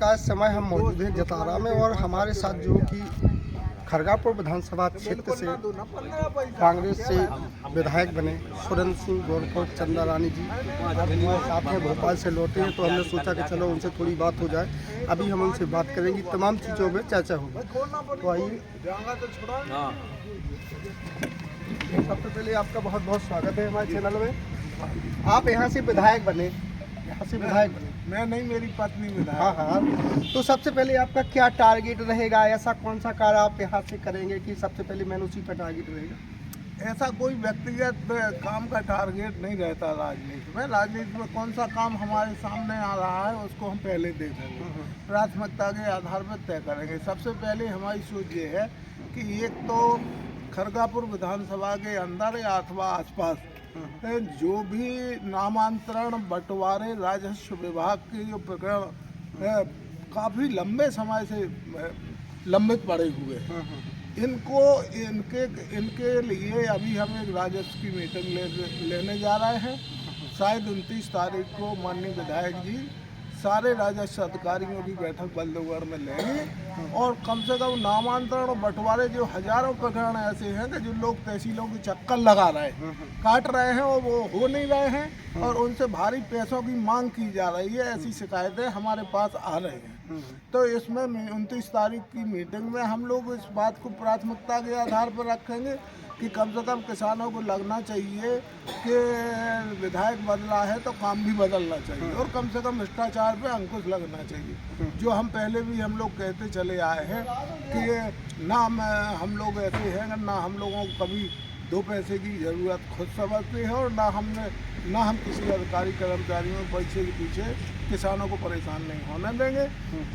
का समय हम मौजूद हैं जतारा में और हमारे साथ जो कि खरगापुर विधानसभा क्षेत्र से कांग्रेस से विधायक बने सुरेंद्र सिंह गौरपुर चंदा रानी जी आज हमारे साथ हैं। भोपाल से लौटे हैं तो हमने सोचा कि चलो उनसे थोड़ी बात हो जाए। अभी हम उनसे बात करेंगे, तमाम चीज़ों में चर्चा होगी। तो आइए, सबसे पहले आपका बहुत बहुत स्वागत है हमारे चैनल में। आप यहाँ से विधायक बने, मैं नहीं, मेरी पत्नी विधायक। हाँ हाँ, तो सबसे पहले आपका क्या टारगेट रहेगा? ऐसा कौन सा कार्य आप यहाँ से करेंगे कि सबसे पहले मैंने उसी पर टारगेट रहेगा? ऐसा कोई व्यक्तिगत काम का टारगेट नहीं रहता राजनीति में। राजनीति में कौन सा काम हमारे सामने आ रहा है उसको हम पहले देखेंगे, प्राथमिकता के आधार पर तय करेंगे। सबसे पहले हमारी सोच ये है कि एक तो खरगापुर विधानसभा के अंदर या अथवा आसपास जो भी नामांतरण बंटवारे राजस्व विभाग के जो प्रकरण काफ़ी लंबे समय से लंबित पड़े हुए हैं, इनके लिए अभी हम एक राजस्व की मीटिंग लेने जा रहे हैं। शायद 29 तारीख को माननीय विधायक जी सारे राजस्व अधिकारियों की बैठक बल्लभगढ़ में लेंगे और कम से कम नामांतरण और बंटवारे जो हजारों प्रकरण ऐसे हैं कि जो लोग तहसीलों के चक्कर लगा रहे हैं, काट रहे हैं और वो हो नहीं रहे हैं और उनसे भारी पैसों की मांग की जा रही है, ऐसी शिकायतें हमारे पास आ रही हैं। तो इसमें 29 तारीख की मीटिंग में हम लोग इस बात को प्राथमिकता के आधार पर रखेंगे कि कम से कम किसानों को लगना चाहिए कि विधायक बदला है तो काम भी बदलना चाहिए और कम से कम भ्रष्टाचार पे अंकुश लगना चाहिए। जो हम पहले भी हम लोग कहते चले आए हैं कि ना हम लोग ऐसे हैं, ना हम लोगों को कभी 2 पैसे की ज़रूरत खुद समझते हैं और ना हम किसी अधिकारी कर्मचारियों पैसे के पीछे किसानों को परेशान नहीं होने देंगे।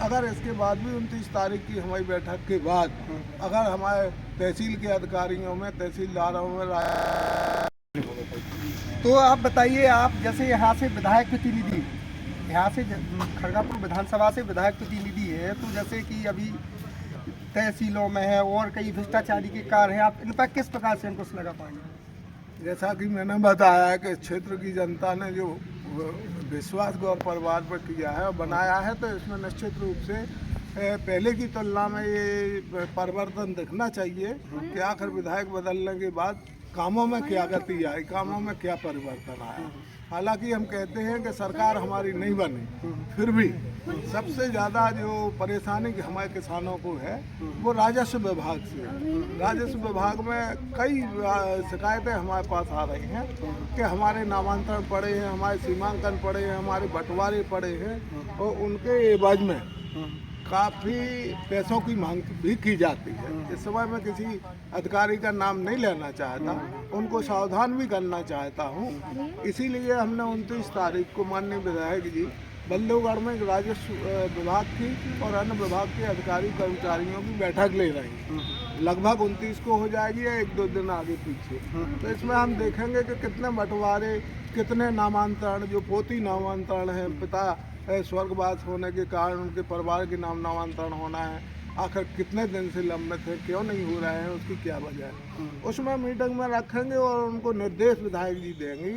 अगर इसके बाद भी 29 तारीख की हमारी बैठक के बाद अगर हमारे तहसील के अधिकारियों में, तहसीलदारों में तो आप बताइए, आप जैसे यहाँ से विधायक प्रतिनिधि, यहाँ से खरगापुर विधानसभा से विधायक प्रतिनिधि है, तो जैसे कि अभी तहसीलों में है और कई भ्रष्टाचारी के कार्य हैं, आप इन पर किस प्रकार से अंकुश लगा पाएंगे? जैसा कि मैंने बताया है कि क्षेत्र की जनता ने जो विश्वास गौर परिवार पर किया है और बनाया है, तो इसमें निश्चित रूप से पहले की तुलना में ये परिवर्तन दिखना चाहिए कि आखिर विधायक बदलने के बाद कामों में क्या गति आई, कामों में क्या परिवर्तन आया। हालांकि हम कहते हैं कि सरकार हमारी नहीं बनी, फिर भी सबसे ज़्यादा जो परेशानी हमारे किसानों को है वो राजस्व विभाग से है। राजस्व विभाग में कई शिकायतें हमारे पास आ रही हैं कि हमारे नामांतरण पड़े हैं, हमारे सीमांकन पड़े हैं, हमारे बंटवारे पड़े हैं और उनके एवज में काफ़ी पैसों की मांग भी की जाती है। इस समय मैं किसी अधिकारी का नाम नहीं लेना चाहता, उनको सावधान भी करना चाहता हूँ। इसीलिए हमने 29 तारीख को माननीय विधायक जी बल्लभगढ़ में राजस्व विभाग की और अन्य विभाग के अधिकारी कर्मचारियों की बैठक ले रहे हैं। लगभग 29 को हो जाएगी या 1-2 दिन आगे पीछे। तो इसमें हम देखेंगे कि कितने बंटवारे, कितने नामांतरण, जो पोती नामांतरण है, पिता स्वर्गवास होने के कारण उनके परिवार के नाम नामांतरण होना है, आखिर कितने दिन से लंबित है, क्यों नहीं हो रहे हैं, उसकी क्या वजह है, उसमें मीटिंग में रखेंगे और उनको निर्देश विधायक जी देंगे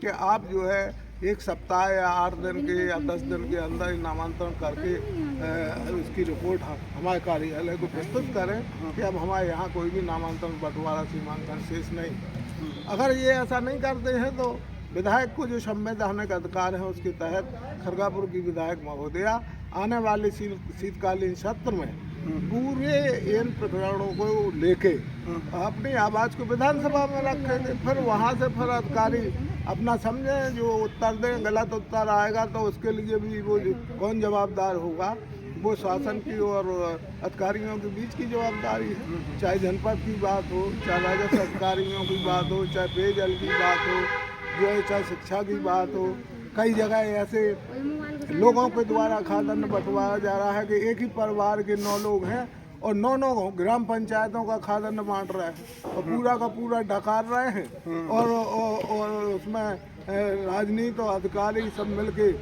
कि आप जो है 1 सप्ताह या 8 दिन के या 10 दिन के अंदर नामांतरण करके उसकी रिपोर्ट हमारे कार्यालय को प्रस्तुत करें कि अब हमारे यहाँ कोई भी नामांतरण बंटवारा सीमांकन शेष नहीं। अगर ये ऐसा नहीं करते हैं तो विधायक को जो संवैधानिक अधिकार है उसके तहत खरगापुर की विधायक महोदया आने वाले शीतकालीन सत्र में पूरे इन प्रकरणों को लेके अपनी आवाज़ को विधानसभा में रखेंगे। फिर वहाँ से फिर अधिकारी अपना समझे, जो उत्तर दें, गलत उत्तर आएगा तो उसके लिए भी वो कौन जवाबदार होगा, वो शासन की और अधिकारियों के बीच की जवाबदारी है। चाहे जनपद की बात हो, चाहे राजस्व अधिकारियों की बात हो, चाहे पेयजल की बात हो, जो है चाहे शिक्षा की बात हो। कई जगह ऐसे लोगों के द्वारा खाद्यान्न बंटवाया जा रहा है कि एक ही परिवार के 9 लोग हैं और 9 ग्राम पंचायतों का खाद्यान्न बांट रहे हैं और पूरा का पूरा डकार रहे हैं और उसमें राजनीति और अधिकारी सब मिलके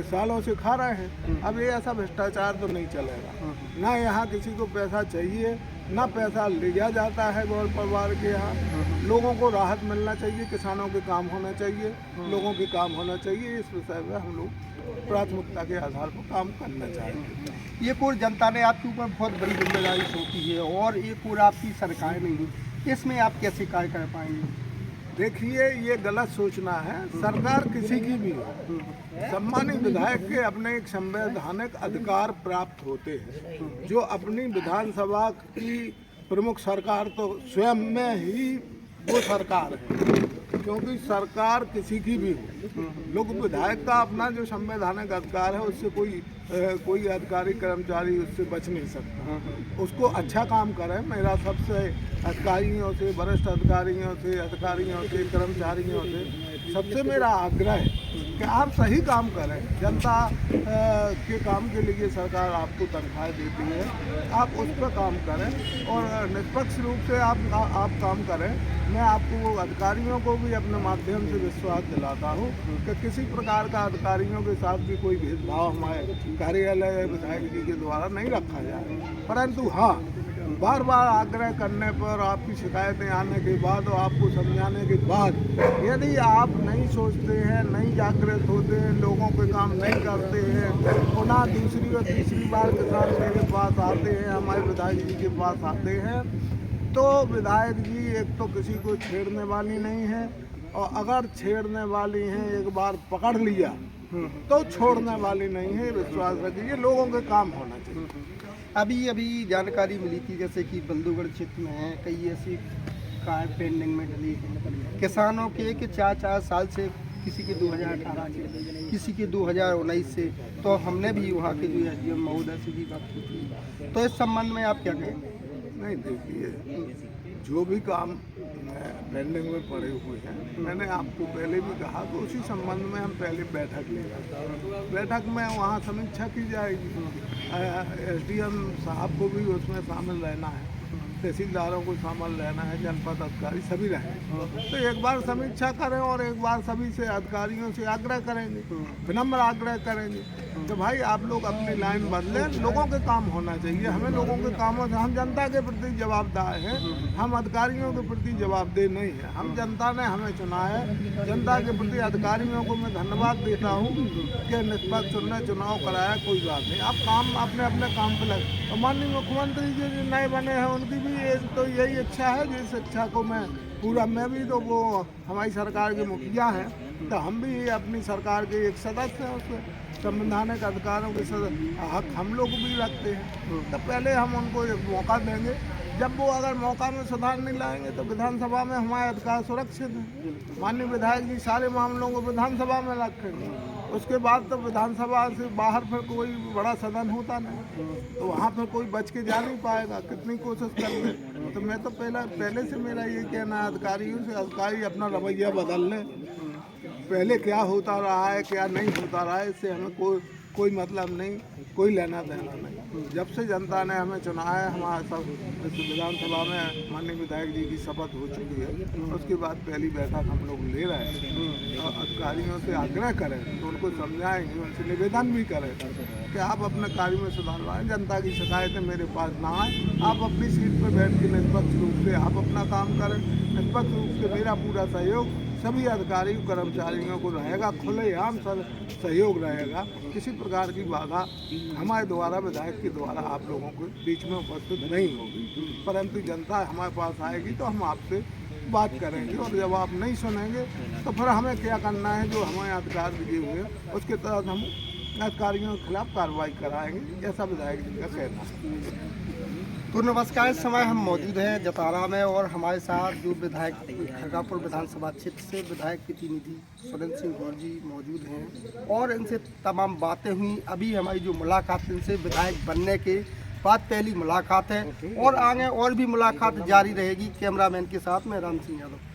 सालों से खा रहे हैं। अब ये ऐसा भ्रष्टाचार तो नहीं चलेगा। ना यहाँ किसी को पैसा चाहिए, ना पैसा लिया जाता है गौर परिवार के यहाँ। लोगों को राहत मिलना चाहिए, किसानों के काम होना चाहिए, लोगों के काम होना चाहिए। इस विषय में हम लोग प्राथमिकता के आधार पर काम करना चाहिए। एक और जनता ने आपके ऊपर बहुत बड़ी जिम्मेदारी सौंपी है और एक और आपकी सरकार नहीं है, इसमें आप कैसे कार्य कर पाएंगे? देखिए, ये गलत सोचना है। सरकार किसी की भी हो, सम्मानित विधायक के अपने एक संवैधानिक अधिकार प्राप्त होते हैं। जो अपनी विधानसभा की प्रमुख सरकार तो स्वयं में ही वो सरकार है, क्योंकि सरकार किसी की भी हो। लोग विधायक का अपना जो संवैधानिक अधिकार है, उससे कोई अधिकारी कर्मचारी उससे बच नहीं सकता। उसको अच्छा काम करे। मेरा सबसे अधिकारियों से, वरिष्ठ अधिकारियों से, कर्मचारियों से सबसे मेरा आग्रह है कि आप सही काम करें। जनता के काम के लिए सरकार आपको तनख्वाह देती है, आप उस पर काम करें और निष्पक्ष रूप से आप काम करें। मैं आपको अधिकारियों को भी अपने माध्यम से विश्वास दिलाता हूँ कि किसी प्रकार का अधिकारियों के साथ भी कोई भेदभाव हमारे कार्यालय विधायक जी के द्वारा नहीं रखा जाए। परंतु हाँ, बार बार आग्रह करने पर, आपकी शिकायतें आने के बाद और आपको समझाने के बाद यदि आप नहीं सोचते हैं, नहीं जागृत होते हैं, लोगों के काम नहीं करते हैं, पुनः दूसरी और तीसरी बार किसान मेरे पास आते हैं, हमारे विधायक जी के पास आते हैं, तो विधायक जी एक तो किसी को छेड़ने वाली नहीं है, और अगर छेड़ने वाली हैं एक बार पकड़ लिया तो छोड़ने वाली नहीं है। विश्वास रखिए, लोगों के काम होना चाहिए। अभी जानकारी मिली थी जैसे कि बंधुगढ़ क्षेत्र में है कई ऐसी कार पेंडिंग में डली है किसानों के कि 4 साल से, किसी के 2018 से, किसी के 2019 से। तो हमने भी वहाँ के जो SDM महोदय से भी बात की थी, तो इस संबंध में आप क्या कहेंगे? नहीं, देखिए, जो भी काम पेंडिंग में पड़े हुए हैं, मैंने आपको पहले भी कहा, तो उसी संबंध में हम पहले बैठक लेंगे। बैठक में वहाँ समीक्षा की जाएगी। SDM साहब को भी उसमें शामिल रहना है, तहसीलदारों को शामिल रहना है, जनपद अधिकारी सभी रहें। तो एक बार समीक्षा करें और एक बार सभी से अधिकारियों से आग्रह करेंगे, विनम्र आग्रह करेंगे कि भाई आप लोग अपनी लाइन बदलें। लोगों के काम होना चाहिए। हमें लोगों के कामों से, हम जनता के प्रति जवाबदेह हैं, हम अधिकारियों के प्रति जवाबदेह नहीं है। हम जनता ने हमें चुना है। जनता के प्रति अधिकारियों को मैं धन्यवाद देता हूँ कि निष्पक्ष चुनाव कराया। कोई बात नहीं, आप काम अपने अपने काम पर लगे। और माननीय मुख्यमंत्री जी जो नए बने हैं, उनकी भी तो यही इच्छा है, जिस इच्छा को मैं पूरा, मैं भी तो वो हमारी सरकार के मुखिया हैं, तो हम भी अपनी सरकार के एक सदस्य हैं। उसमें संवैधानिक अधिकारों के हक हम लोग भी रखते हैं। तो पहले हम उनको एक मौका देंगे। जब वो अगर मौका में सुधार नहीं लाएंगे तो विधानसभा में हमारे अधिकार सुरक्षित हैं। माननीय विधायक जी सारे मामलों को विधानसभा में रखेंगे। उसके बाद तो विधानसभा से बाहर फिर कोई बड़ा सदन होता नहीं, तो वहाँ पर कोई बच के जा नहीं पाएगा, कितनी कोशिश कर ले। तो मैं तो पहले से मेरा ये कहना है अधिकारियों से, अधिकारी अपना रवैया बदल लें। पहले क्या होता रहा है, क्या नहीं होता रहा है, इससे हमें कोई मतलब नहीं, कोई लेना देना नहीं। जब से जनता ने हमें चुना है, हमारे सब विधानसभा में माननीय विधायक जी की शपथ हो चुकी है, उसके बाद पहली बैठक हम लोग ले रहे हैं। और अधिकारियों से आग्रह करें तो उनको समझाएंगे, उनसे निवेदन भी करें कि आप अपने कार्य में सुधार लाएं। जनता की शिकायतें मेरे पास ना आए। आप अपनी सीट पर बैठ के निष्पक्ष रूप से आप अपना काम करें। निष्पक्ष रूप से मेरा पूरा सहयोग सभी अधिकारी कर्मचारियों को रहेगा, खुलेआम सहयोग रहेगा। किसी प्रकार की बाधा हमारे द्वारा, विधायक के द्वारा आप लोगों के बीच में उपस्थित नहीं होगी। परंतु जनता हमारे पास आएगी तो हम आपसे बात करेंगे, और जब आप नहीं सुनेंगे तो फिर हमें क्या करना है, जो हमें अधिकार दिए हुए हैं उसके तहत हम अधिकारियों के खिलाफ कार्रवाई कराएंगे। ऐसा विधायक जी का कहना है। तो नमस्कार, इस समय हम मौजूद हैं जतारा में और हमारे साथ जो विधायक खरगापुर विधानसभा क्षेत्र से विधायक प्रतिनिधि सुरेंद्र सिंह गौर जी मौजूद हैं और इनसे तमाम बातें हुई। अभी हमारी जो मुलाकात इनसे विधायक बनने के बाद पहली मुलाकात है और आगे और भी मुलाकात जारी रहेगी। कैमरामैन के साथ मैं राम सिंह यादव।